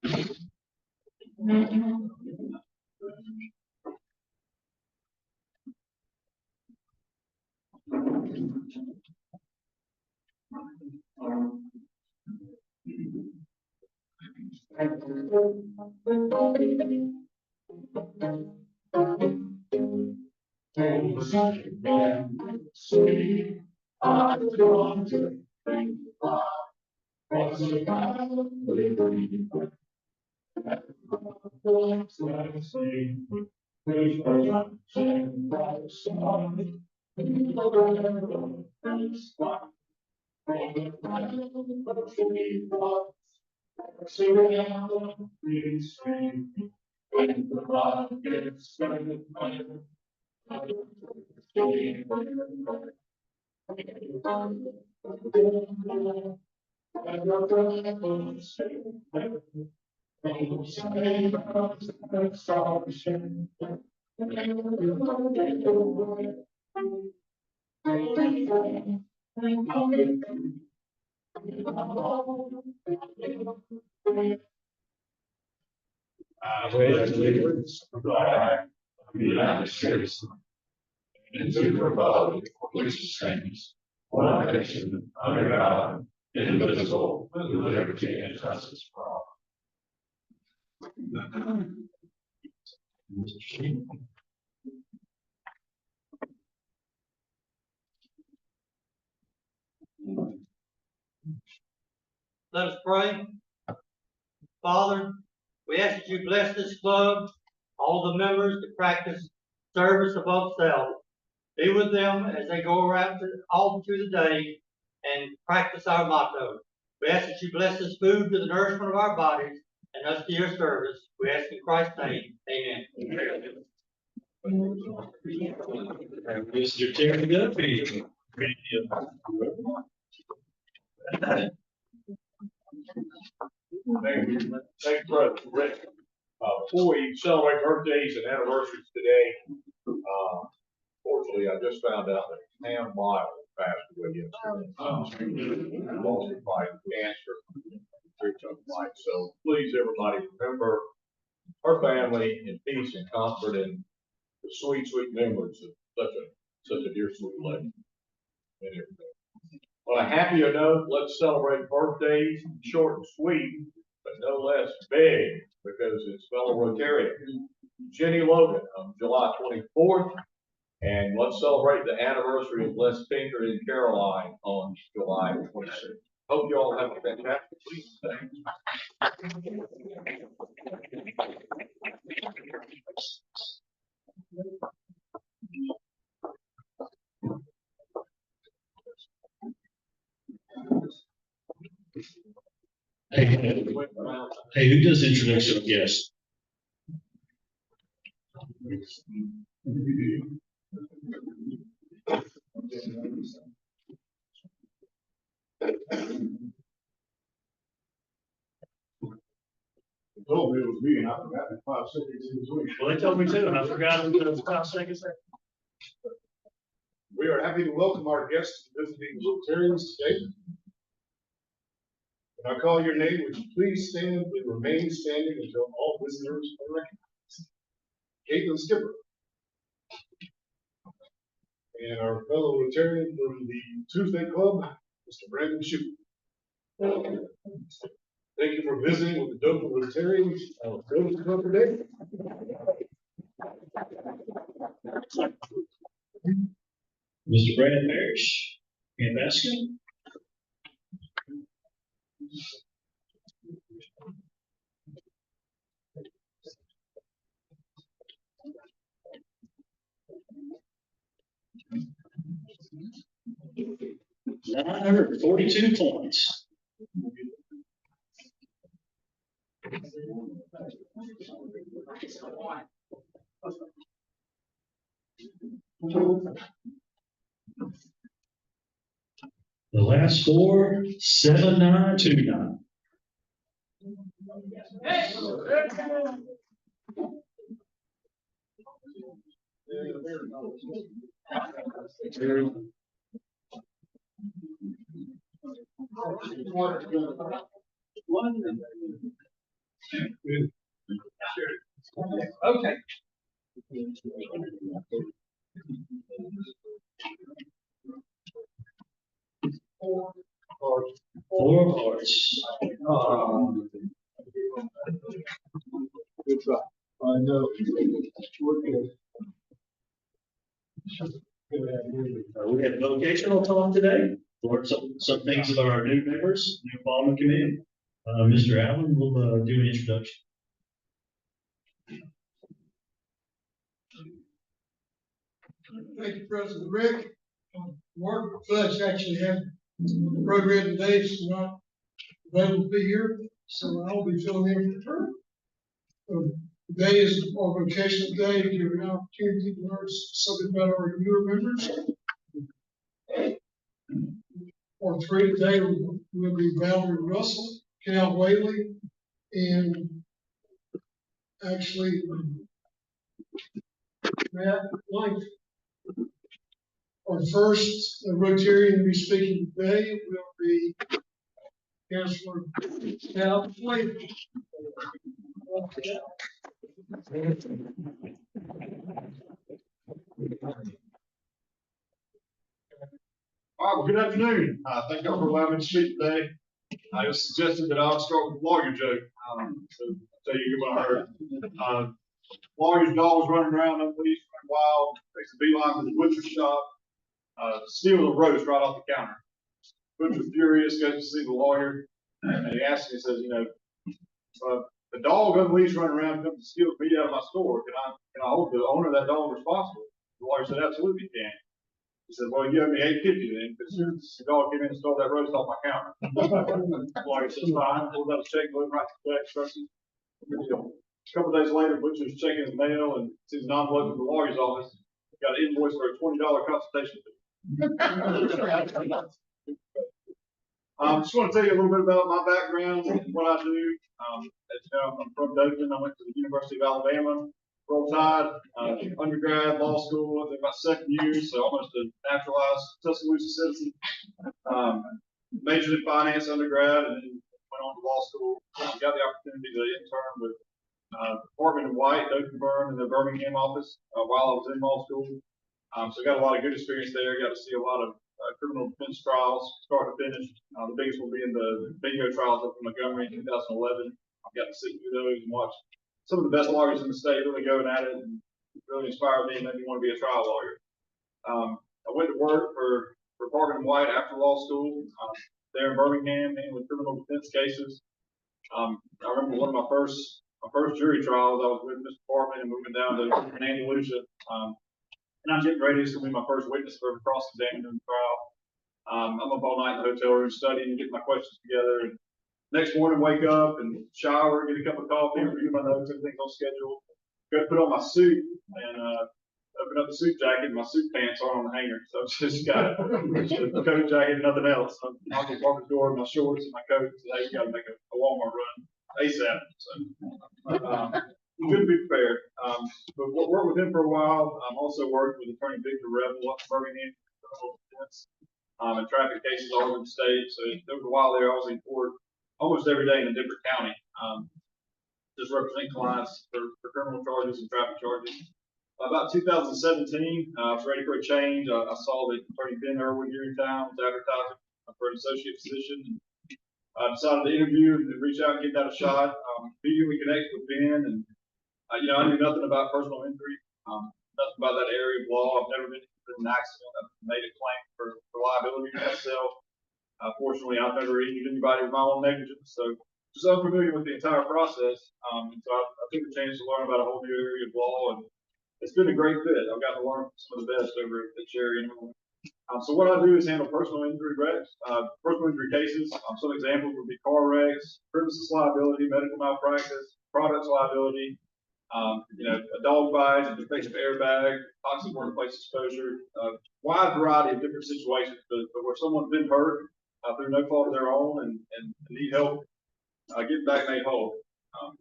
I pledge allegiance to the flag of the United States and to the republic for which it stands, one nation under God, indivisible, with liberty and justice for all. Let us pray. Father, we ask that you bless this club, all the members that practice service above self. Be with them as they go around all through the day and practice our motto. We ask that you bless this food to the nourishment of our bodies and us to your service. We ask in Christ's name, amen. Mr. Cherry-Irwin. Thank you, Brother Rick. Before we celebrate birthdays and anniversaries today, fortunately, I just found out that Pam Miles passed away yesterday. Lost her by cancer, through tough life. So please, everybody, remember her family in peace and comfort and the sweet, sweet memories of such a dear, sweet lady. And everything. On a happier note, let's celebrate birthdays, short and sweet, but no less big, because it's fellow Rotarian Jenny Logan on July 24th, and let's celebrate the anniversary of Les Pinker and Caroline on July 26th. Hope you all have a fantastic week. Hey, who does the introduction of guests? Told me it was me, and I forgot in 5 seconds in between. Well, they told me too, and I forgot it was 5 seconds there. We are happy to welcome our guests visiting Rotarians today. When I call your name, would you please stand and remain standing until all visitors are recognized? Caitlin Skipper. And our fellow Rotarian from the Tuesday Club, Mr. Brandon Shute. Thank you for visiting with the Dothan Rotary Club today. Mr. Brandon Parrish, and Baskin. $942 points. The last score, 7929. Okay. Four hearts. Good try. I know. We have vocational talk today, or some things about our new members, new following committee. Mr. Allen will do an introduction. Thank you, President Rick. Mark Fudge actually had the program today, so not available to be here, so I'll be filling in for her. Today is our vocational day, to give an opportunity to learn something about our newer members. Our three today will be Valerie Russell, Cal Whaley, and actually Matt Langford. Our first Rotarian to be speaking today will be Councilor Cal Whaley. All right, well, good afternoon. Thank y'all for allowing me to speak today. I was suggested that I'll start with a lawyer joke. So I'll tell you what I heard. Lawyer's dog's running around unleashed, running wild, takes a beeline to the butcher's shop, steals a roast right off the counter. Butcher's furious, goes to see the lawyer, and he asks him, he says, the dog unleashed running around comes to steal meat out of my store. Can I hold the owner of that dog responsible? The lawyer said, absolutely you can. He said, well, you owe me $8.50 then, because the dog came in and stole that roast off my counter. The lawyer says, fine, pulls out a check, goes right to the check, trusts him. A couple of days later, Butcher's checking his mail and sees an envelope from the lawyer's office. Got an invoice for a $20 consultation fee. Just want to tell you a little bit about my background and what I do. As you know, I'm from Dothan. I went to the University of Alabama. Roll Tide, undergrad, law school, I think my second year, so almost a naturalized Tuscaloosa citizen. Majored in finance undergrad and then went on to law school. Got the opportunity to intern with Department of White, Dothan firm in the Birmingham office while I was in law school. So got a lot of good experience there. Got to see a lot of criminal defense trials, start to finish. The biggest one being the bingo trials up in Montgomery in 2011. I got to sit through those and watch some of the best lawyers in the state really going at it, and really inspired me and made me want to be a trial lawyer. I went to work for Department of White after law school there in Birmingham, handling criminal defense cases. I remember one of my first jury trials. I was with this department and moving down to Andalusia, and I'm getting ready. This will be my first witness for cross-examining in the trial. I'm up all night in the hotel room studying and getting my questions together. And next morning, wake up and shower, get a cup of coffee, review my notes, everything's on schedule. Go put on my suit and open up the suit jacket. And my suit pants aren't on the hanger, so I've just got a coat jacket and nothing else. So I'm on the door, my shorts and my coat. Today, we got to make a Walmart run ASAP. So good to be prepared. But worked with him for a while. I'm also worked with Attorney Victor Rebel up in Birmingham and traffic cases all over the state. So there was a while there I was in court almost every day in a different county, just representing clients for criminal charges and traffic charges. About 2017, I was ready for a change. I saw that Attorney Cherry-Irwin here in town was advertising for an associate position. I decided to interview and reach out and give that a shot. Immediately connected with Ben, and I knew nothing about personal injury, nothing about that area of law. I've never been in an accident. I've made a claim for liability myself. Fortunately, I've never injured anybody with my own negligence, so just unfamiliar with the entire process. And so I took a chance to learn about a whole new area of law, and it's been a great fit. I've gotten to learn some of the best over at Cherry-Irwin. So what I do is handle personal injury wrecks, personal injury cases. Some examples would be car wrecks, premises liability, medical malpractice, products liability, a dog bite, a defective airbag, toxic workplace exposure, a wide variety of different situations, but where someone's been hurt through no fault of their own and need help getting back made whole.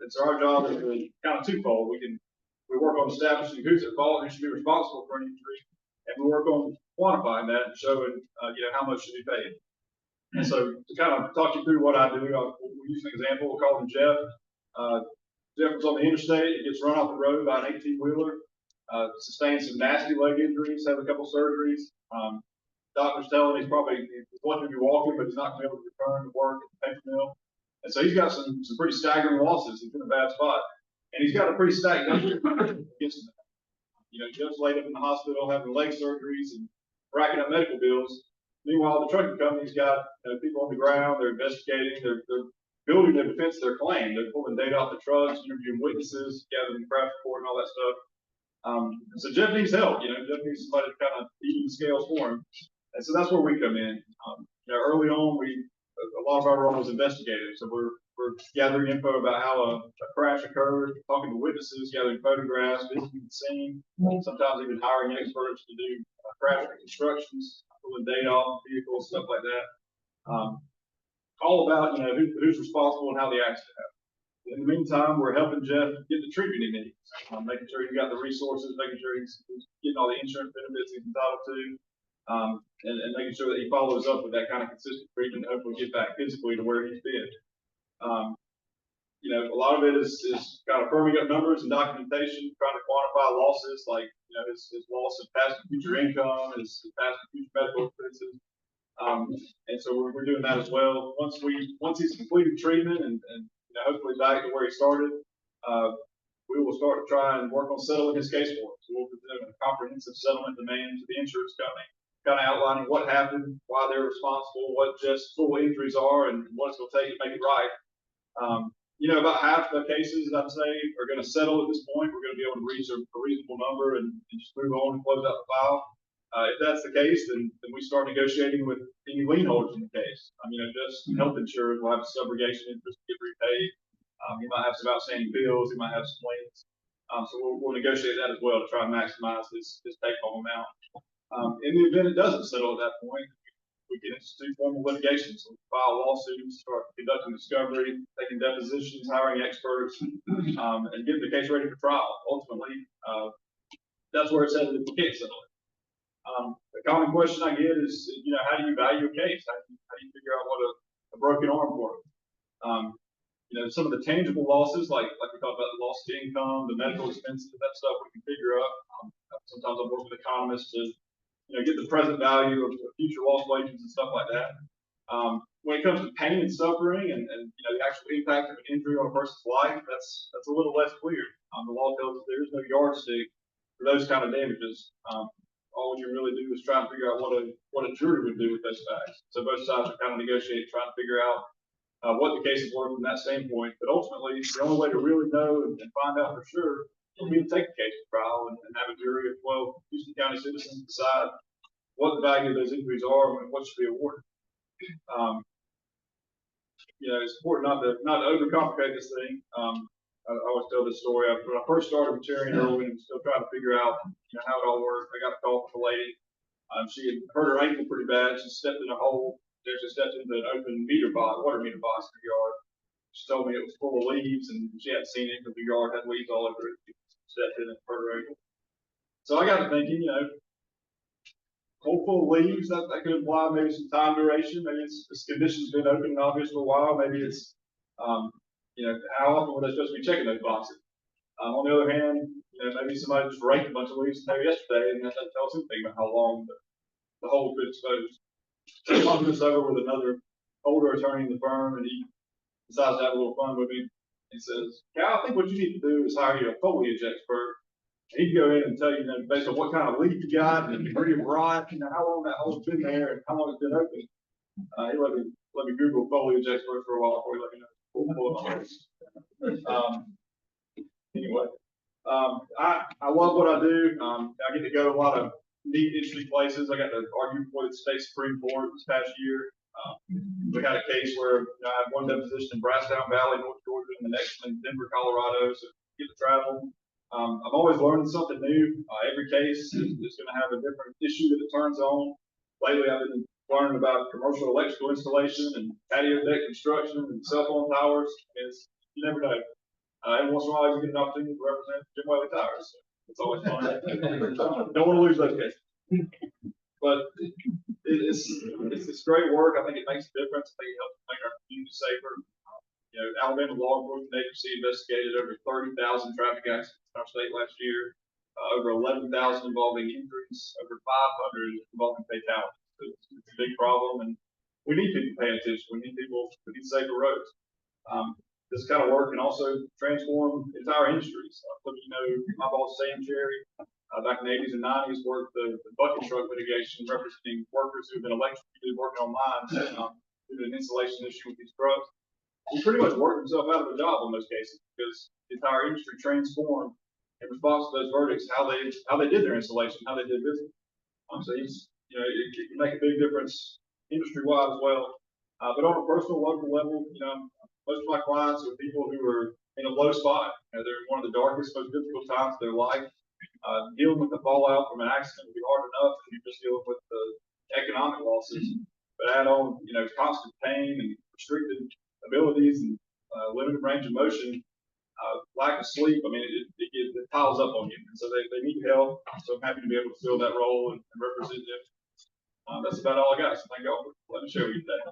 And so our job is really kind of twofold. We work on establishing who's at fault and who should be responsible for an injury, and we work on quantifying that and showing how much should be paid. And so to kind of talk you through what I do, we'll use an example. We'll call him Jeff. on the interstate, it gets run off the road by an 18-wheeler, sustained some nasty leg injuries, had a couple surgeries. Doctor's telling he's lucky to be walking, but he's not going to be able to return to work at the paper mill. And so he's got some pretty staggering losses. He's in a bad spot. And he's got a pretty stacked number against him. Just laid up in the hospital having leg surgeries and racking up medical bills. Meanwhile, the trucking company's got people on the ground, they're investigating, they're building their defense of their claim. They're pulling data off the trucks, interviewing witnesses, gathering crash report and all that stuff. So Jeff needs help, Jeff needs somebody to kind of even the scales for him. And so that's where we come in. Early on, a lot of our role was investigative. So we're gathering info about how a crash occurred, talking to witnesses, gathering photographs, visiting the scene, sometimes even hiring experts to do crash reconstructions, pulling data off the vehicles, stuff like that. All about, who's responsible and how the accident happened. In the meantime, we're helping Jeff get the treatment he needs, making sure he's got the resources, making sure he's getting all the insurance benefits he's entitled to, and making sure that he follows up with that kind of consistent treatment to hopefully get back physically to where he's been. A lot of it is kind of firming up numbers and documentation, trying to quantify losses like, his loss of past and future income, his past and future medical expenses. And so we're doing that as well. Once he's completed treatment and hopefully back to where he started, we will start to try and work on settling his case for him. So we'll present a comprehensive settlement demand to the insurance company, kind of outlining what happened, why they're responsible, what just full injuries are, and what it's going to take to make it right. About half the cases, I'd say, are going to settle at this point. We're going to be able to reach a reasonable number and just move on and close out the file. If that's the case, then we start negotiating with any lien holders in the case. Just health insurers will have a subrogation interest to get repaid. He might have some outstanding bills. He might have some liens. So we'll negotiate that as well to try and maximize his take-home amount. In the event it doesn't settle at that point, we can institute formal litigation. So we file lawsuits, start conducting discovery, taking depositions, hiring experts, and getting the case ready for trial. Ultimately, that's where it's headed if we can't settle it. The common question I get is, how do you value a case? How do you figure out what a broken arm for? Some of the tangible losses, like we talked about the loss of income, the medical expenses, that stuff we can figure out. Sometimes I work with economists to get the present value of future lost wages and stuff like that. When it comes to pain and suffering and the actual impact of an injury on a person's life, that's a little less clear. The law tells us there is no yardstick for those kind of damages. All you really do is try and figure out what a jury would do with those facts. So both sides are kind of negotiating, trying to figure out what the case is worth from that standpoint. But ultimately, the only way to really know and find out for sure will be to take the case to trial and have a jury of 12 Houston County citizens decide what the value of those injuries are and what should be awarded. It's important not to overcomplicate this thing. I always tell this story. When I first started with Cherry-Irwin and still trying to figure out how it all worked, I got a call from a lady. She had hurt her ankle pretty bad. She stepped in a hole. She stepped into an open water meter box in her yard. She told me it was full of leaves and she hadn't seen it because the yard had leaves all over it. She stepped in and hurt her ankle. So I got to thinking, hole full of leaves, that could imply maybe some time duration. Maybe this condition's been open and obvious for a while. Maybe it's, how often were they supposed to be checking those boxes? On the other hand, maybe somebody just raked a bunch of leaves there yesterday and that doesn't tell us anything about how long the hole was exposed. So I talked this over with another older attorney in the firm, and he decides to have a little fun with me. He says, Cal, I think what you need to do is hire you a foliage expert. And he'd go in and tell you, based on what kind of leaf you got and the degree of rot, how long that hole's been there and how long it's been open. He let me Google foliage expert for a while before he let me know. Anyway, I love what I do. I get to go to a lot of neat, interesting places. I got to argue before the state Supreme Court this past year. We had a case where I had one deposition in Brasstown Valley, North Georgia, and the next in Denver, Colorado. So get to travel. I'm always learning something new. Every case is going to have a different issue that it turns on. Lately, I've been learning about commercial electrical installation and patio deck construction and cell phone towers. You never know. Every once in a while, you get an opportunity to represent Jim Whaley Towers. So it's always fun. Don't want to lose those cases. But it's great work. I think it makes a difference. I think it helps make our community safer. Alabama Law Enforcement Agency investigated over 30,000 traffic accidents in our state last year, over 11,000 involving injuries, over 500 involving fatalities. It's a big problem, and we need people paying attention. We need safer roads. This kind of work can also transform entire industries. My boss, Sam Cherry, back in the 80s and 90s, worked the bucket truck litigation representing workers who've been electrocuted working on lines due to an insulation issue with these trucks. He pretty much worked himself out of a job in most cases because the entire industry transformed in response to those verdicts, how they did their installation, how they did business. So it can make a big difference industry-wide as well. But on a personal, local level, most of my clients are people who are in a low spot. They're in one of the darkest, most difficult times of their life. Dealing with the fallout from an accident would be hard enough if you're just dealing with the economic losses. But add on, constant pain and restricted abilities and limited range of motion, lack of sleep. It piles up on you. And so they need help. So I'm happy to be able to fill that role and represent them. That's about all I got. So thank y'all for letting me share with you today.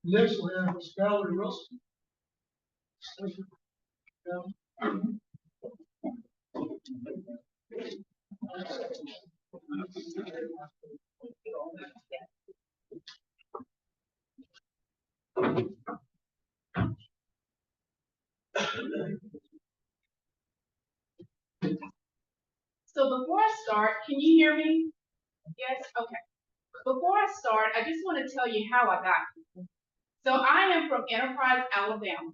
Next we have is Valerie Russell. So before I start, can you hear me? Yes? Okay. Before I start, I just want to tell you how I got here. So I am from Enterprise, Alabama.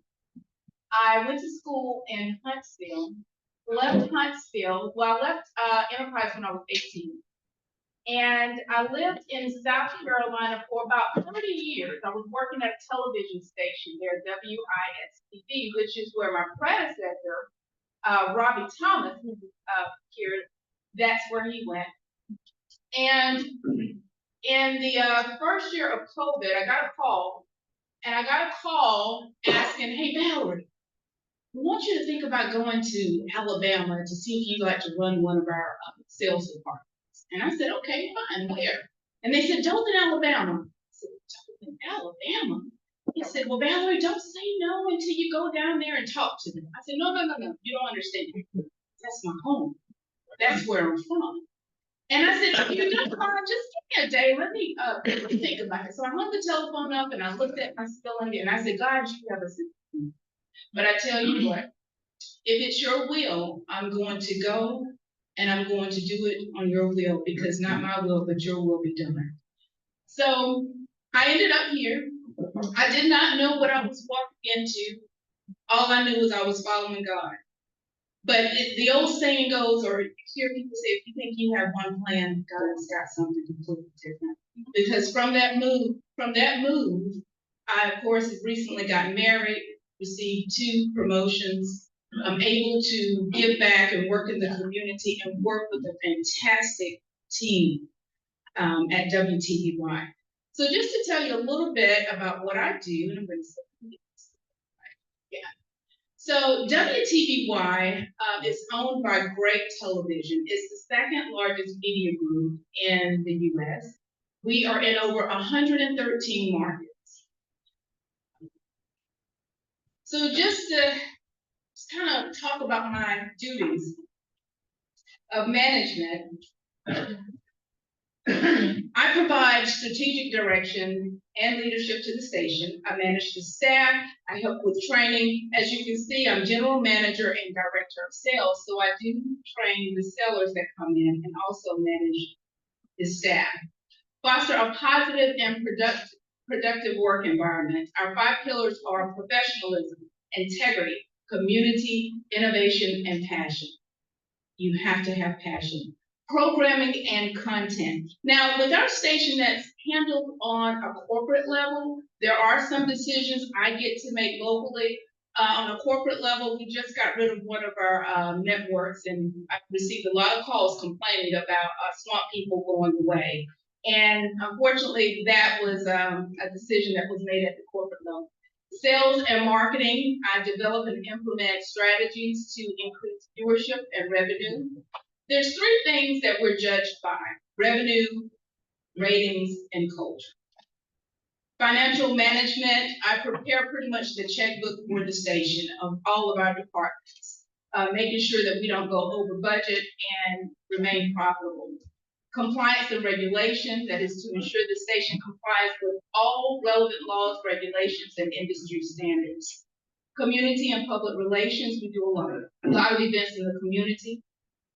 I went to school in Huntsville, left Enterprise when I was 18. And I lived in South Carolina for about 30 years. I was working at a television station there, WTVY, which is where my predecessor, Robbie Thomas, who's here, that's where he went. And in the first year of COVID, I got a call asking, hey, Valerie, we want you to think about going to Alabama to see if you'd like to run one of our sales departments. And I said, okay, fine, where? And they said, Dothan, Alabama. I said, Dothan, Alabama? He said, well, Valerie, don't say no until you go down there and talk to them. I said, no, you don't understand. That's my home. That's where I'm from. And I said, if you don't mind, just give me a day. Let me think about it. So I hung the telephone up and I looked at my spelling and I said, God, you have a sense of humor. But I tell you what, if it's your will, I'm going to go and I'm going to do it on your will, because not my will, but your will be done. So I ended up here. I did not know what I was walking into. All I knew was I was following God. But the old saying goes, or you hear people say, if you think you have one plan, God's got something completely different. Because from that move, I, of course, have recently got married, received 2 promotions. I'm able to give back and work in the community and work with a fantastic team at WTVY. So just to tell you a little bit about what I do, and I'm going to say, yeah. So WTVY is owned by Great Television. It's the 2nd largest media group in the U.S. We are in over 113 markets. So just to kind of talk about my duties of management, I provide strategic direction and leadership to the station. I manage the staff. I help with training. As you can see, I'm general manager and director of sales, so I do train the sellers that come in and also manage the staff. Foster a positive and productive work environment. Our 5 pillars are professionalism, integrity, community, innovation, and passion. You have to have passion. Programming and content. Now, with our station that's handled on a corporate level, there are some decisions I get to make locally. On a corporate level, we just got rid of one of our networks, and I received a lot of calls complaining about smart people going away. And unfortunately, that was a decision that was made at the corporate level. Sales and marketing, I develop and implement strategies to increase viewership and revenue. There's three things that we're judged by: revenue, ratings, and culture. Financial management, I prepare pretty much the checkbook for the station of all of our departments, making sure that we don't go over budget and remain profitable. Compliance and regulations, that is to ensure the station complies with all relevant laws, regulations, and industry standards. Community and public relations, we do a lot of events in the community.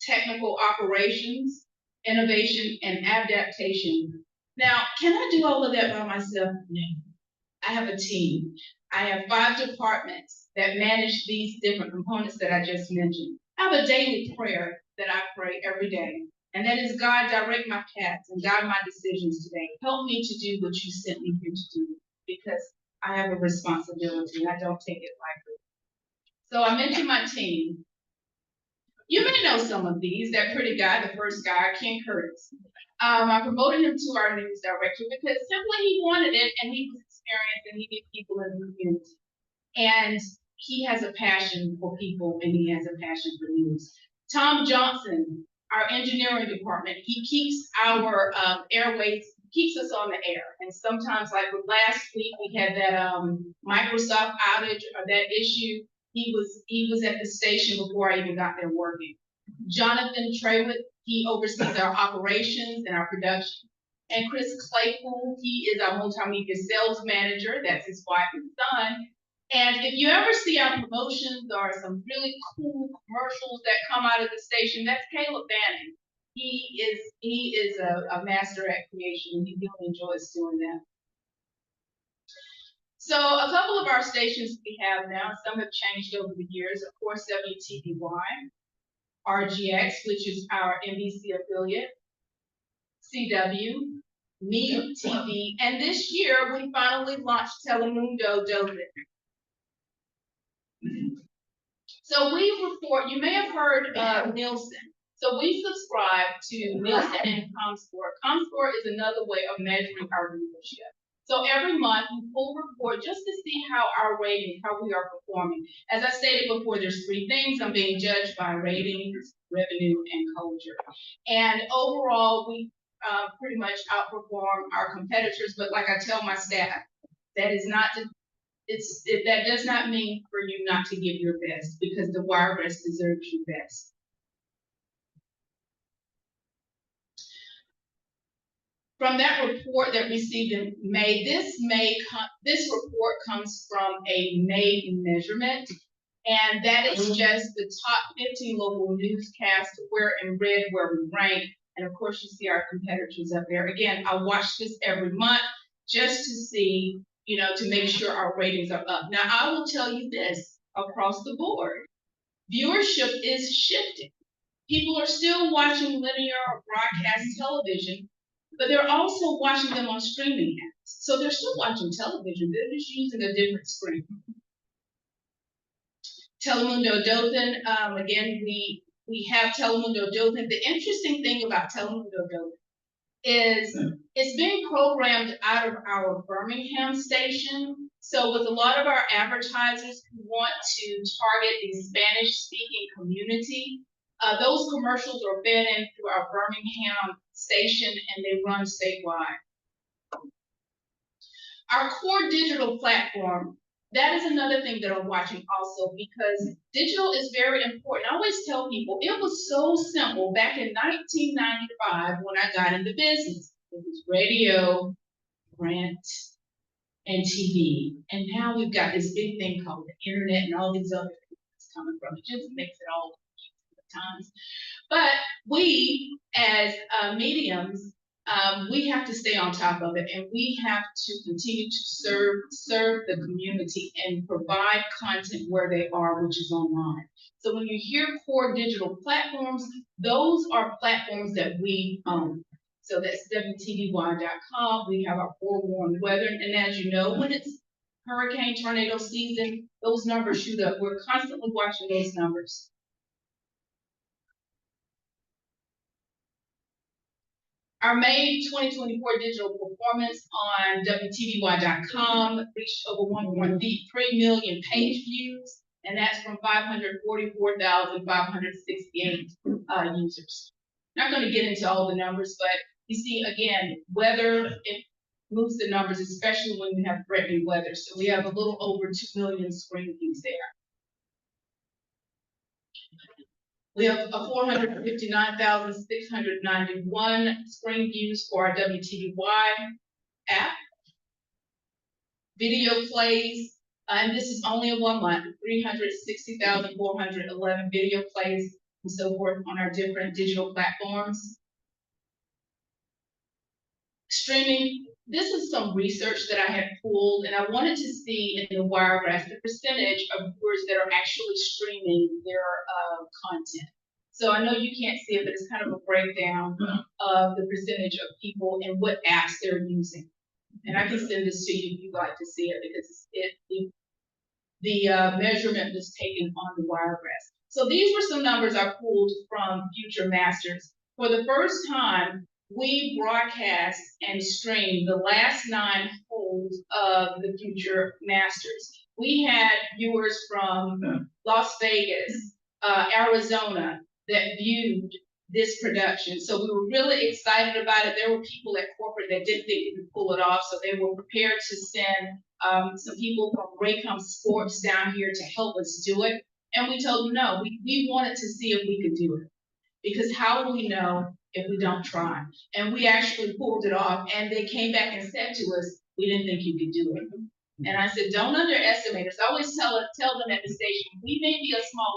Technical operations, innovation, and adaptation. Now, can I do all of that by myself? No. I have a team. I have 5 departments that manage these different components that I just mentioned. I have a daily prayer that I pray every day, and that is, God, direct my paths and guide my decisions today. Help me to do what you sent me here to do, because I have a responsibility and I don't take it lightly. So I mentioned my team. You may know some of these. That pretty guy, the first guy, Ken Curtis. I promoted him to our news director because simply he wanted it, and he was experienced, and he knew people in the community. And he has a passion for people, and he has a passion for news. Tom Johnson, our engineering department, he keeps our airways, keeps us on the air. And sometimes, like with last week, we had that Microsoft outage or that issue. He was at the station before I even got there working. Jonathan Traywood, he oversees our operations and our production. And Chris Claypool, he is our multimedia sales manager. That's his wife and son. And if you ever see our promotions or some really cool commercials that come out of the station, that's Caleb Bannon. He is a master at creation, and he really enjoys doing that. So a couple of our stations we have now, some have changed over the years. Of course, WTVY, RGX, which is our NBC affiliate, CW, Me TV, and this year we finally launched Telemundo Dothan. So we report, you may have heard of Nielsen. So we subscribe to Nielsen and ComScore. ComScore is another way of measuring our viewership. So every month we pull a report just to see how our ratings, how we are performing. As I stated before, there's 3 things. I'm being judged by ratings, revenue, and culture. And overall, we pretty much outperform our competitors. But like I tell my staff, that is not to, that does not mean for you not to give your best, because the Wiregrass deserves your best. From that report that received in May, this report comes from a May measurement, and that is just the top 15 local newscasts, where in red where we rank, and of course you see our competitors up there. Again, I watch this every month just to see, to make sure our ratings are up. Now, I will tell you this, across the board, viewership is shifting. People are still watching linear or broadcast television, but they're also watching them on streaming apps. So they're still watching television, they're just using a different screen. Telemundo Dothan, again, we have Telemundo Dothan. The interesting thing about Telemundo Dothan is it's being programmed out of our Birmingham station. So with a lot of our advertisers who want to target the Spanish-speaking community, those commercials are fed in through our Birmingham station, and they run statewide. Our core digital platform, that is another thing that I'm watching also, because digital is very important. I always tell people, it was so simple back in 1995 when I got into business. It was radio, print, and TV. And now we've got this big thing called the internet and all these other things that's coming from it. It just makes it all times. But we, as mediums, we have to stay on top of it, and we have to continue to serve the community and provide content where they are, which is online. So when you hear core digital platforms, those are platforms that we own. So that's WTVY.com. We have our forewarned weather, and as you know, when it's hurricane tornado season, those numbers shoot up. We're constantly watching those numbers. Our May 2024 digital performance on WTVY.com reached over 1.3 million page views. and that's from 544,568 users. Not going to get into all the numbers, but you see, again, weather, it moves the numbers, especially when we have threatening weather. So we have a little over 2 million screen views there. We have 459,691 screen views for our WTVY app. Video plays, and this is only in 1 month, 360,411 video plays and so forth on our different digital platforms. Streaming, this is some research that I had pulled, and I wanted to see in the Wiregrass the percentage of viewers that are actually streaming their content. So I know you can't see it, but it's kind of a breakdown of the percentage of people and what apps they're using. And I can send this to you if you'd like to see it, because the measurement was taken on the Wiregrass. So these were some numbers I pulled from Future Masters. For the first time, we broadcast and streamed the last 9 holes of the Future Masters. We had viewers from Las Vegas, Arizona, that viewed this production. So we were really excited about it. There were people at corporate that didn't think we could pull it off, so they were prepared to send some people from Raycom Sports down here to help us do it. And we told them no, we wanted to see if we could do it. Because how will we know if we don't try? And we actually pulled it off, and they came back and said to us, we didn't think you could do it. And I said, don't underestimate us. I always tell them at the station, we may be a small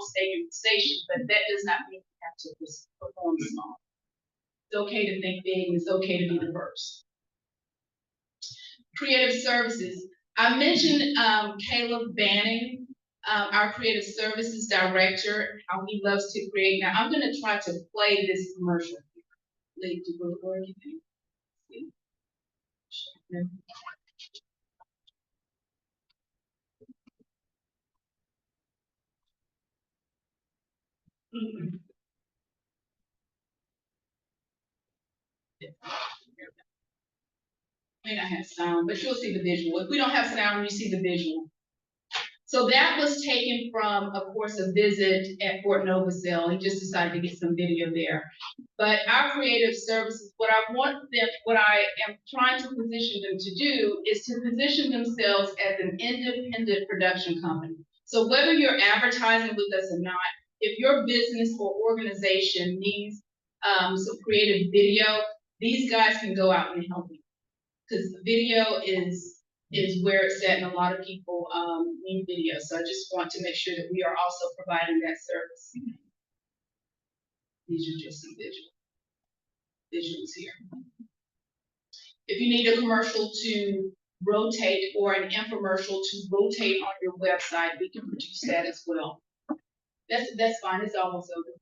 station, but that does not mean we have to perform small. It's okay to think big, and it's okay to be the first. Creative services. I mentioned Caleb Banning, our creative services director, how he loves to create. Now I'm going to try to play this commercial. May not have sound, but you'll see the visual. If we don't have sound, you see the visual. So that was taken from, of course, a visit at Fort Novosel. He just decided to get some video there. But our creative services, what I am trying to position them to do is to position themselves as an independent production company. So whether you're advertising with us or not, if your business or organization needs some creative video, these guys can go out and help you. Because the video is where it's at, and a lot of people need video. So I just want to make sure that we are also providing that service. These are just some visuals here. If you need a commercial to rotate or an infomercial to rotate on your website, we can produce that as well. That's fine. It's almost over.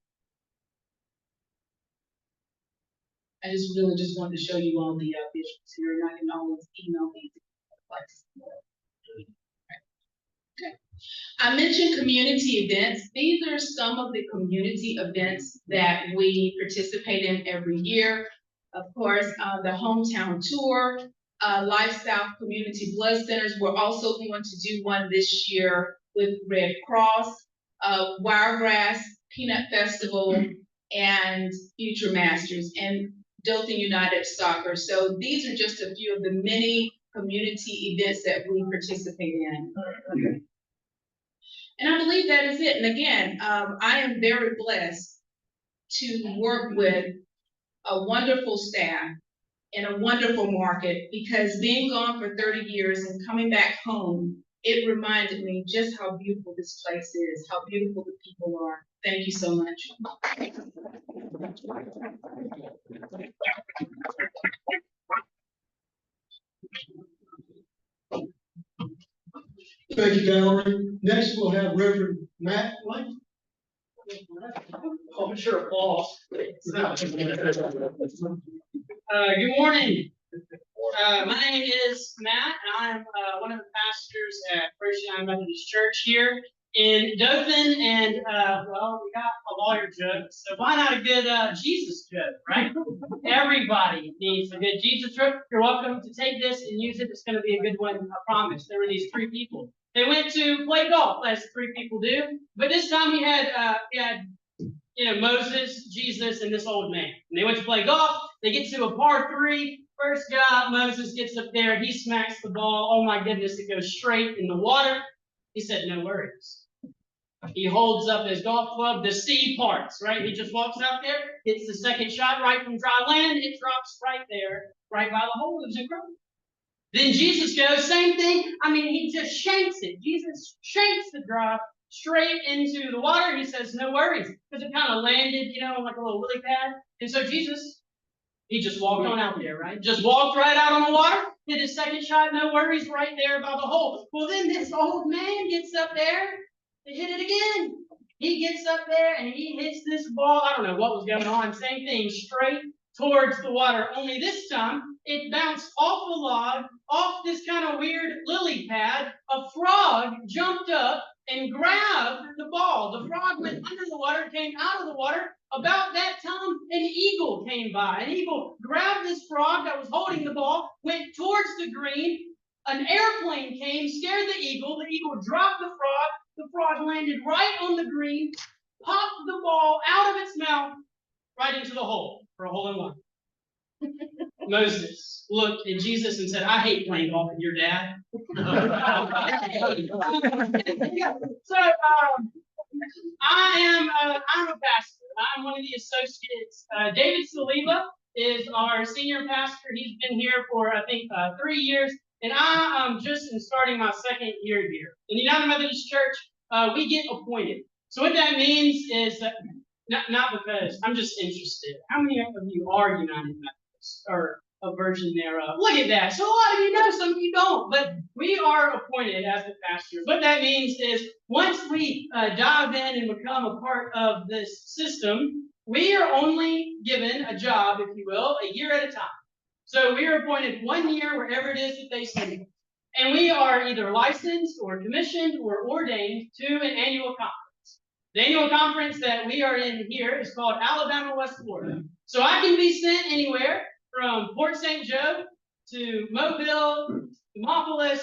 I really just wanted to show you all the visuals here, and I can always email these. Okay. I mentioned community events. These are some of the community events that we participate in every year. Of course, the hometown tour, lifestyle community blood centers. We're also going to do one this year with Red Cross, Wiregrass, Peanut Festival, and Future Masters, and Dothan United Soccer. So these are just a few of the many community events that we participate in. And I believe that is it. And again, I am very blessed to work with a wonderful staff in a wonderful market, because being gone for 30 years and coming back home, it reminded me just how beautiful this place is, how beautiful the people are. Thank you so much. Thank you, Valerie. Next, we'll have Reverend Matt Langford. Oh, sure, Paul. Good morning. My name is Matt, and I'm one of the pastors at First United Methodist Church here in Dothan. And well, we got a lawyer joke, so why not a good Jesus joke, right? Everybody needs a good Jesus joke. You're welcome to take this and use it. It's going to be a good one, I promise. There were these 3 people They went to play golf, as 3 people do. But this time he had Moses, Jesus, and this old man. And they went to play golf. They get to a par 3. First guy, Moses gets up there. He smacks the ball. Oh my goodness, it goes straight in the water. He said, no worries. He holds up his golf club. The sea parts, right? He just walks out there, hits the second shot right from dry land. It drops right there, right by the hole. It was incredible. Then Jesus goes, same thing. I mean, he just shanks it. Jesus shanks the drop straight into the water. He says, no worries, because it kind of landed, like a little lily pad. And so Jesus, he just walked on out there, right? Just walked right out on the water, hit his second shot, no worries, right there by the hole. Well, then this old man gets up there to hit it again. He gets up there and he hits this ball. I don't know what was going on. Same thing, straight towards the water. Only this time, it bounced off a log, off this kind of weird lily pad. A frog jumped up and grabbed the ball. The frog went under the water, came out of the water. About that time, an eagle came by. An eagle grabbed this frog that was holding the ball, went towards the green. An airplane came, scared the eagle. The eagle dropped the frog. The frog landed right on the green, popped the ball out of its mouth, right into the hole for a hole-in-one. Moses looked at Jesus and said, I hate playing golf with your dad. So I'm a pastor. I'm one of the associates. David Saliba is our senior pastor. He's been here for, I think, 3 years. And I just am starting my 2nd year here. In the United Methodist Church, we get appointed. So what that means is that, not because I'm just interested. How many of you are United Methodists or a version thereof? Look at that. So a lot of you know, some of you don't. But we are appointed as the pastors. What that means is once we dive in and become a part of this system, we are only given a job, if you will, a year at a time. So we are appointed 1 year wherever it is that they send us. And we are either licensed or commissioned or ordained to an annual conference. The annual conference that we are in here is called Alabama West Florida. So I can be sent anywhere from Port St. Joe to Mobile, Demopolis,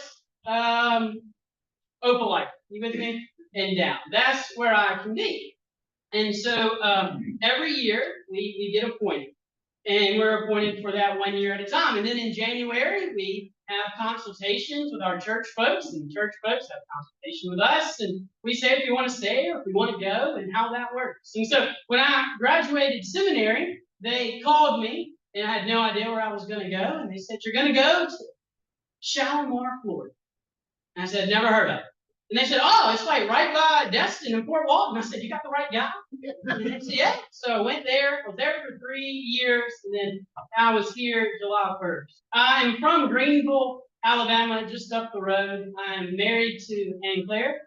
Opelika. You with me? And down. That's where I can be. And so every year we get appointed. And we're appointed for that 1 year at a time. And then in January, we have consultations with our church folks, and the church folks have consultation with us. And we say if we want to stay or if we want to go and how that works. And so when I graduated seminary, they called me, and I had no idea where I was going to go. And they said, you're going to go to Shalimar, Florida. And I said, never heard of it. And they said, oh, it's like right by Destin and Fort Walton. I said, you got the right guy? And they said, yeah. So I went there. I was there for 3 years. And then I was here July 1st. I'm from Greenville, Alabama, just up the road. I'm married to Ann Claire.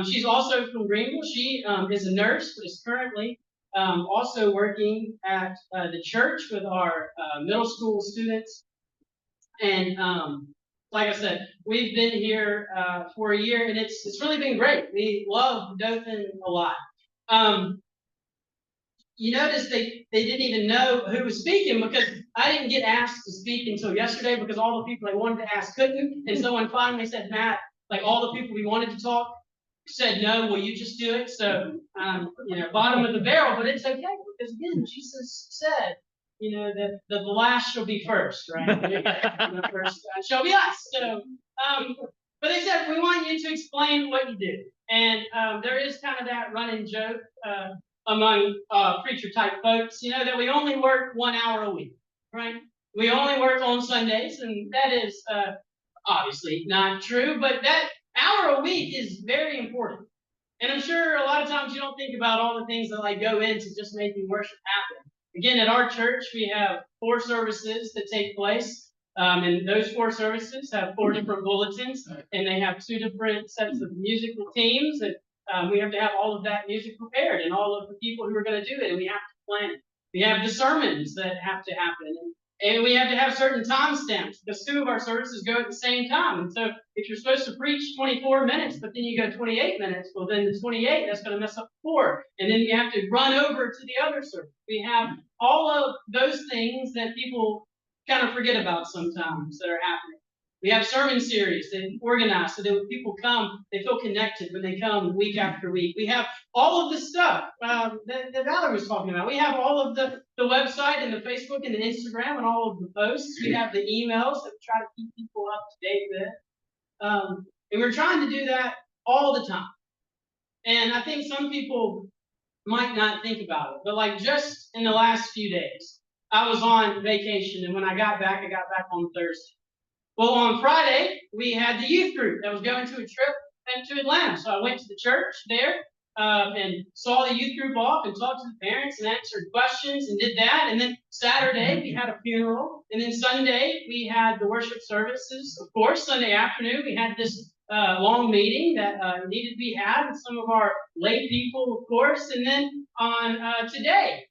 She's also from Greenville. She is a nurse, but is currently also working at the church with our middle school students. And like I said, we've been here for a year, and it's really been great. We love Dothan a lot. You notice they didn't even know who was speaking because I didn't get asked to speak until yesterday because all the people I wanted to ask couldn't. And someone finally said, Matt, like all the people we wanted to talk said, no, will you just do it? So, bottom of the barrel, but it's okay because again, Jesus said, that the last shall be first, right? The first shall be last. So, but they said, we want you to explain what you do. And there is kind of that running joke among preacher type folks, that we only work 1 hour a week, right? We only work on Sundays, and that is obviously not true, but that hour a week is very important. And I'm sure a lot of times you don't think about all the things that go into just making worship happen. Again, at our church, we have 4 services that take place. And those 4 services have 4 different bulletins, and they have 2 different sets of musical teams. And we have to have all of that music prepared and all of the people who are going to do it, and we have to plan it. We have the sermons that have to happen. And we have to have certain time stamps because 2 of our services go at the same time. And so if you're supposed to preach 24 minutes, but then you go 28 minutes, well, then the 28, that's going to mess up 4. And then you have to run over to the other service. We have all of those things that people kind of forget about sometimes that are happening. We have sermon series that organize so that when people come, they feel connected when they come week after week. We have all of the stuff that Valerie was talking about. We have all of the website and the Facebook and the Instagram and all of the posts. We have the emails that we try to keep people up to date with. And we're trying to do that all the time. And I think some people might not think about it, but like just in the last few days, I was on vacation, and when I got back on Thursday. Well, on Friday, we had the youth group that was going to a trip to Atlanta. So I went to the church there and saw the youth group off and talked to the parents and answered questions and did that. And then Saturday, we had a funeral. And then Sunday, we had the worship services. Of course, Sunday afternoon, we had this long meeting that needed to be had with some of our lay people, of course. And then on today,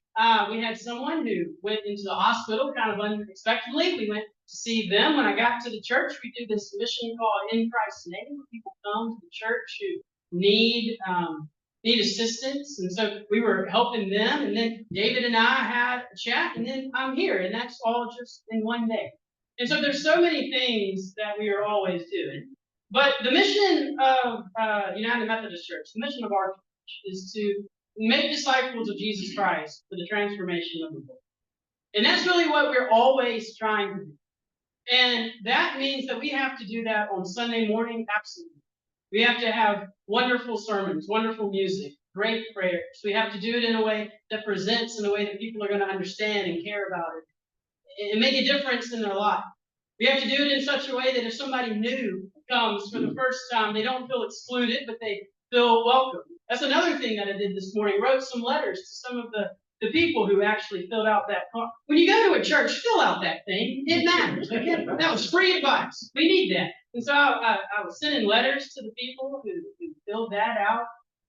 we had someone who went into the hospital kind of unexpectedly. We went to see them. When I got to the church, we do this mission called In Christ's Name, where people come to the church who need assistance. And so we were helping them. And then David and I had a chat, and then I'm here. And that's all just in one day. And so there's so many things that we are always doing. But the mission of United Methodist Church, the mission of our church, is to make disciples of Jesus Christ for the transformation of the world. And that's really what we're always trying to do. And that means that we have to do that on Sunday morning, absolutely. We have to have wonderful sermons, wonderful music, great prayers. We have to do it in a way that presents in a way that people are going to understand and care about it and make a difference in their life. We have to do it in such a way that if somebody new comes for the first time, they don't feel excluded, but they feel welcome. That's another thing that I did this morning. Wrote some letters to some of the people who actually filled out that card. When you go to a church, fill out that thing. It matters. Okay? That was free advice. We need that. And so I was sending letters to the people who filled that out.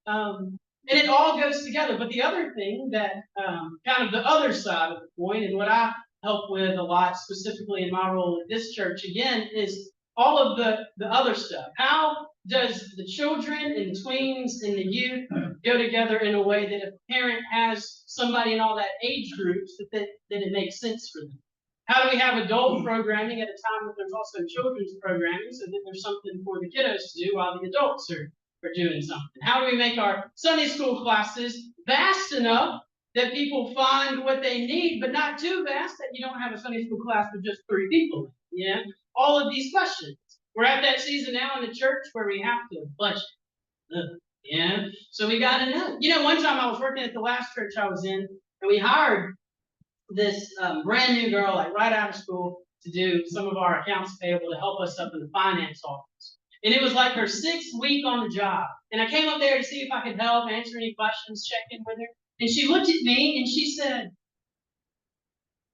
And it all goes together. But the other thing that kind of the other side of the coin, and what I help with a lot, specifically in my role at this church, again, is all of the other stuff. How does the children and the tweens and the youth go together in a way that if a parent has somebody in all that age groups, that it makes sense for them? How do we have adult programming at a time that there's also children's programming so that there's something for the kiddos to do while the adults are doing something? How do we make our Sunday school classes vast enough that people find what they need, but not too vast that you don't have a Sunday school class with just 3 people? Yeah, all of these questions. We're at that season now in the church where we have to budget. Yeah, so we got to know. You know, one time I was working at the last church I was in, and we hired this brand new girl, like right out of school, to do some of our accounts payable to help us up in the finance office. And it was like her 6th week on the job. And I came up there to see if I could help, answer any questions, check in with her. And she looked at me and she said,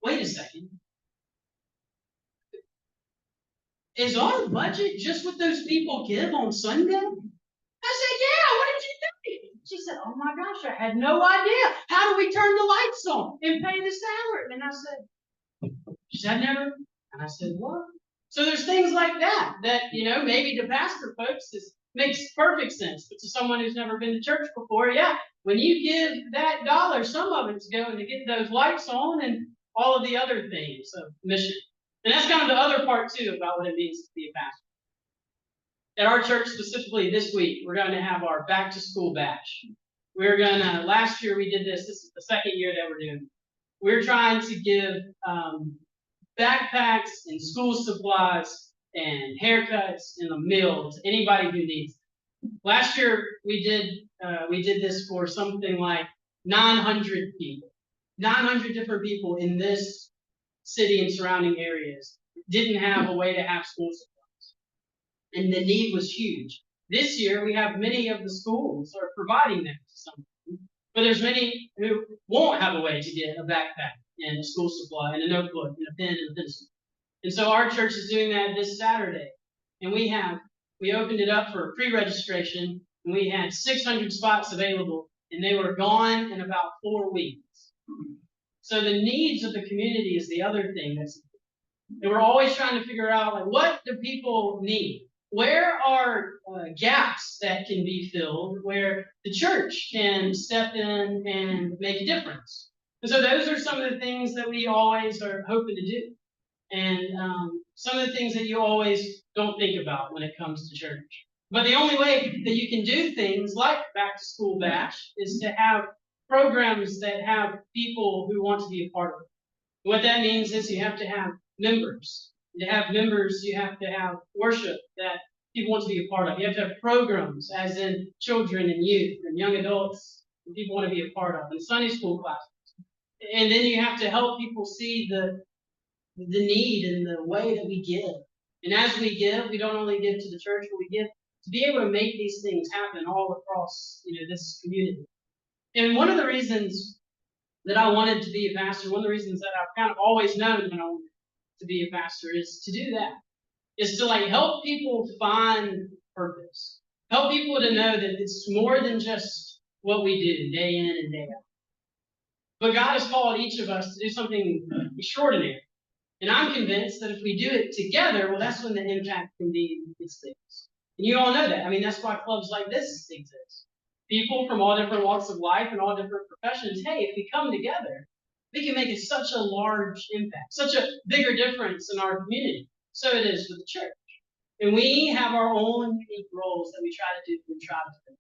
"Wait a second. Is our budget just what those people give on Sunday?" I said, "Yeah, what did you think?" She said, "Oh my gosh, I had no idea. How do we turn the lights on and pay the salary?" And I said, she said, "Never." And I said, "What?" So there's things like that, you know, maybe to pastor folks, this makes perfect sense. But to someone who's never been to church before, yeah, when you give that dollar, some of it's going to get those lights on and all of the other things of mission. And that's kind of the other part, too, about what it means to be a pastor. At our church, specifically this week, we're going to have our back-to-school bash. We're going to, last year we did this. This is the 2nd year that we're doing it. We're trying to give backpacks and school supplies and haircuts and a meal to anybody who needs it. Last year, we did this for something like 900 people. 900 different people in this city and surrounding areas didn't have a way to have school supplies. And the need was huge. This year, we have many of the schools are providing them to some people, but there's many who won't have a way to get a backpack and a school supply and a notebook and a pen and a pencil. And so our church is doing that this Saturday. And we opened it up for pre-registration, and we had 600 spots available, and they were gone in about 4 weeks. So the needs of the community is the other thing and we're always trying to figure out, like, what do people need? Where are gaps that can be filled where the church can step in and make a difference? And so those are some of the things that we always are hoping to do. and some of the things that you always don't think about when it comes to church. But the only way that you can do things like Back to School Bash is to have programs that have people who want to be a part of it. What that means is you have to have members. To have members, you have to have worship that people want to be a part of. You have to have programs, as in children and youth and young adults, that people want to be a part of, and Sunday school classes. And then you have to help people see the need and the way that we give. And as we give, we don't only give to the church, but we give to be able to make these things happen all across, this community. And one of the reasons that I wanted to be a pastor, one of the reasons that I've kind of always known that I wanted to be a pastor is to do that. Is to help people find purpose. Help people to know that it's more than just what we do day in and day out. But God has called each of us to do something extraordinary. And I'm convinced that if we do it together, well, that's when the impact can be its things. And you all know that. I mean, that's why clubs like this exist. People from all different walks of life and all different professions, hey, if we come together, we can make such a large impact, such a bigger difference in our community. So it is with the church. And we have our own unique roles that we try to do and try to do.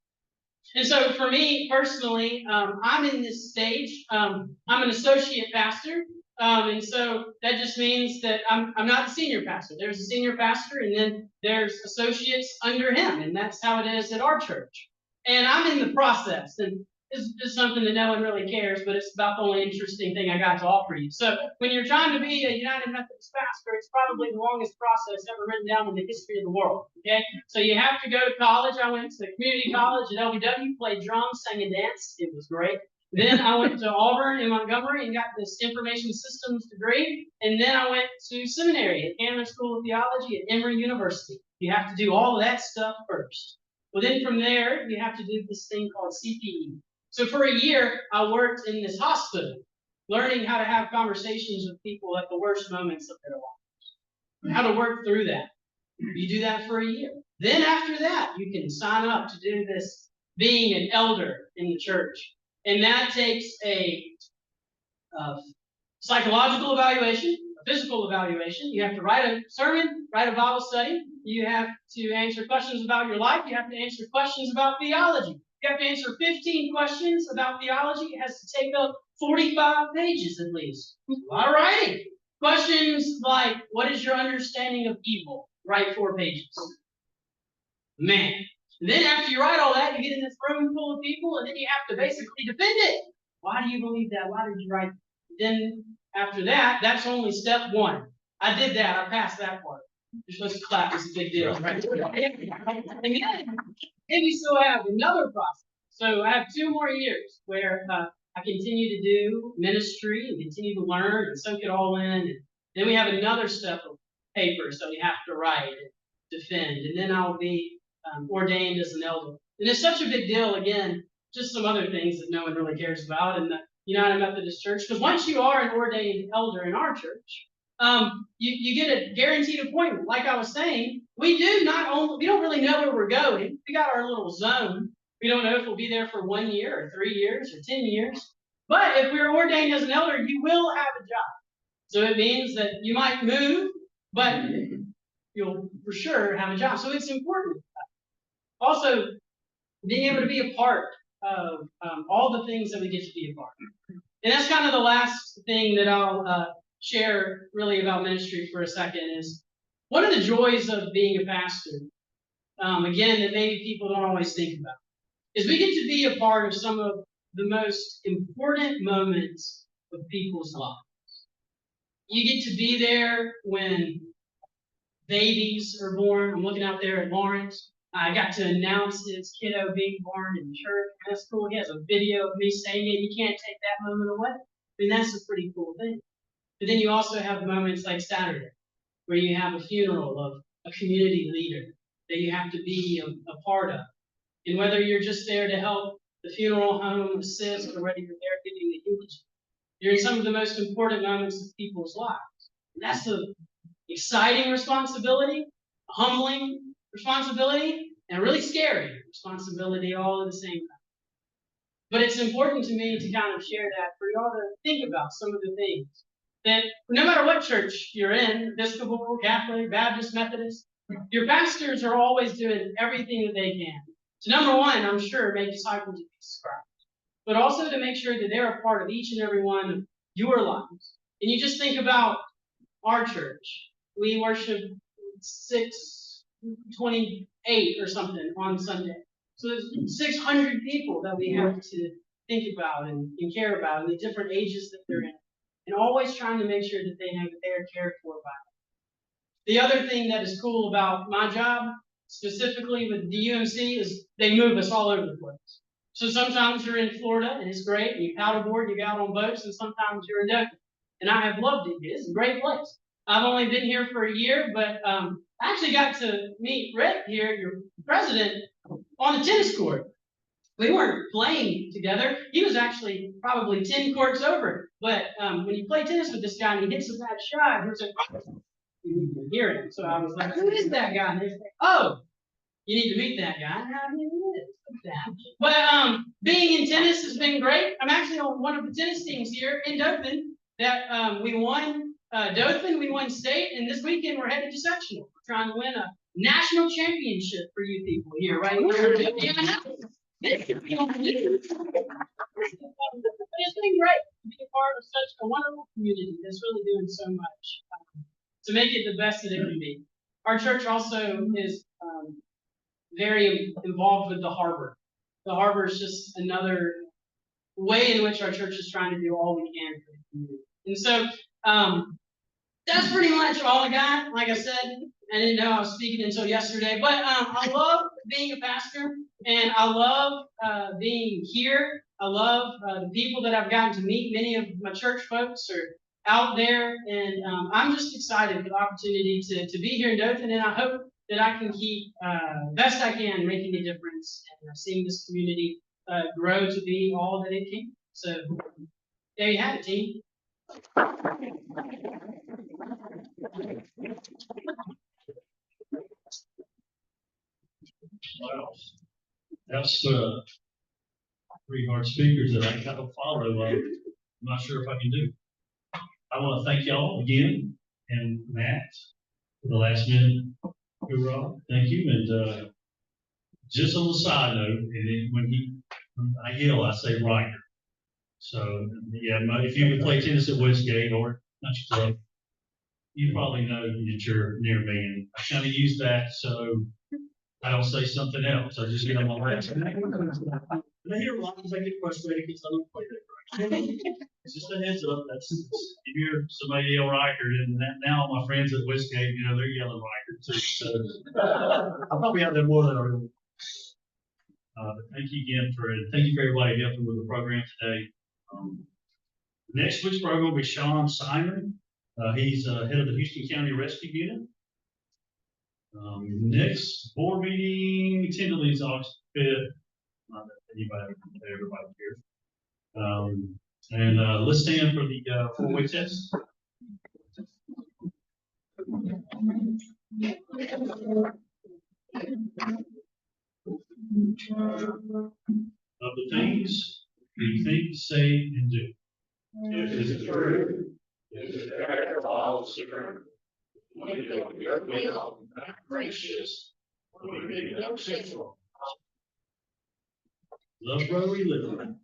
And so for me personally, I'm in this stage. I'm an associate pastor. And so that just means that I'm not the senior pastor. There's a senior pastor, and then there's associates under him. And that's how it is at our church. And I'm in the process. And it's just something that no one really cares, but it's about the only interesting thing I got to offer you. So when you're trying to be a United Methodist pastor, it's probably the longest process ever written down in the history of the world. Okay? So you have to go to college. I went to community college at LBW, played drums, sang and danced. It was great. Then I went to Auburn in Montgomery and got this information systems degree. And then I went to seminary at Cameron School of Theology at Emory University. You have to do all of that stuff first. Well, then from there, you have to do this thing called CPE. So for a year, I worked in this hospital, learning how to have conversations with people at the worst moments of their lives, how to work through that. You do that for a year. Then after that, you can sign up to do this being an elder in the church. And that takes a psychological evaluation, a physical evaluation. You have to write a sermon, write a Bible study. You have to answer questions about your life. You have to answer questions about theology. You have to answer 15 questions about theology. It has to take up 45 pages at least. A lot of writing. Questions like, what is your understanding of evil? Write 4 pages. Man. And then after you write all that, you get in this room full of people, and then you have to basically defend it. Why do you believe that? Why did you write it? Then after that, that's only step 1. I did that. I passed that part. You're supposed to clap. It's a big deal, right? And then we still have another process. So I have 2 more years where I continue to do ministry and continue to learn and soak it all in. And then we have another step of papers that we have to write and defend. And then I'll be ordained as an elder. And it's such a big deal, again, just some other things that no one really cares about in the United Methodist Church. Because once you are an ordained elder in our church, you get a guaranteed appointment. Like I was saying, we don't really know where we're going. We got our little zone. We don't know if we'll be there for 1 year or 3 years or 10 years. But if we're ordained as an elder, you will have a job. So it means that you might move, but you'll for sure have a job. So it's important. Also, being able to be a part of all the things that we get to be a part of. And that's kind of the last thing that I'll share really about ministry for a second is one of the joys of being a pastor, again, that maybe people don't always think about, is we get to be a part of some of the most important moments of people's lives. You get to be there when babies are born. I'm looking out there at Lawrence. I got to announce his kiddo being born in church. That's cool. He has a video of me saying it. You can't take that moment away. I mean, that's a pretty cool thing. But then you also have moments like Saturday, where you have a funeral of a community leader that you have to be a part of. And whether you're just there to help the funeral home assist, or whether you're there giving the eulogy, you're in some of the most important moments of people's lives. And that's an exciting responsibility, a humbling responsibility, and a really scary responsibility all at the same time. But it's important to me to kind of share that for y'all to think about some of the things that no matter what church you're in, Episcopal, Catholic, Baptist, Methodist, your pastors are always doing everything that they can. So number one, I'm sure, make disciples of Jesus Christ, but also to make sure that they're a part of each and every one of your lives. And you just think about our church. We worship 628 or something on Sunday. So there's 600 people that we have to think about and care about, and the different ages that they're in. And always trying to make sure that they know that they are cared for by us. The other thing that is cool about my job, specifically with the UMC, is they move us all over the place. So sometimes you're in Florida, and it's great, and you paddleboard, you go out on boats, and sometimes you're in Dothan. And I have loved it. It's a great place. I've only been here for a year, but I actually got to meet Rick here, your president, on the tennis court. We weren't playing together. He was actually probably 10 courts over. But when you play tennis with this guy and he hits a bad shot, he was like, you can hear him. So I was like, who is that guy? And they say, oh, you need to meet that guy. And I knew who it is. But being in tennis has been great. I'm actually on one of the tennis teams here in Dothan that we won Dothan, we won state, and this weekend we're headed to sectional. We're trying to win a national championship for you people here, right here. But it's been great to be a part of such a wonderful community that's really doing so much to make it the best that it can be. Our church also is very involved with the harbor. The harbor is just another way in which our church is trying to do all we can for the community. And so that's pretty much all I got. Like I said, I didn't know I was speaking until yesterday, but I love being a pastor, and I love being here. I love the people that I've gotten to meet. Many of my church folks are out there, and I'm just excited for the opportunity to be here in Dothan, and I hope that I can keep best I can making a difference and seeing this community grow to be all that it can. So there you have it, team. Wow. That's three hard speakers that I gotta follow. I'm not sure if I can do. I want to thank y'all again, and Matt for the last minute. Hoorah. Thank you. And just on the side note, and then when I yell, I say Riker. So yeah, if you would play tennis at Westgate or not your club, you probably know that you're near me, and I kind of use that so I don't say something else. I just get on my last. And I hear a lot of times I get frustrated because I don't play that right. It's just a heads up. That's you hear somebody yell Riker, and now my friends at Westgate, they're yelling Riker too. So I'm probably out there more than I really. But thank you again thank you for everybody helping with the program today. Next week's program will be Sean Simon. He's head of the Houston County Rescue Unit. Next board meeting tentatively is August 5th. Not that everybody here. And let's stand for the four-way test. Of the things we think, say, and do. If it's true, if it ever follows through, we will not gracious, we be no sinful. Love Rotary living.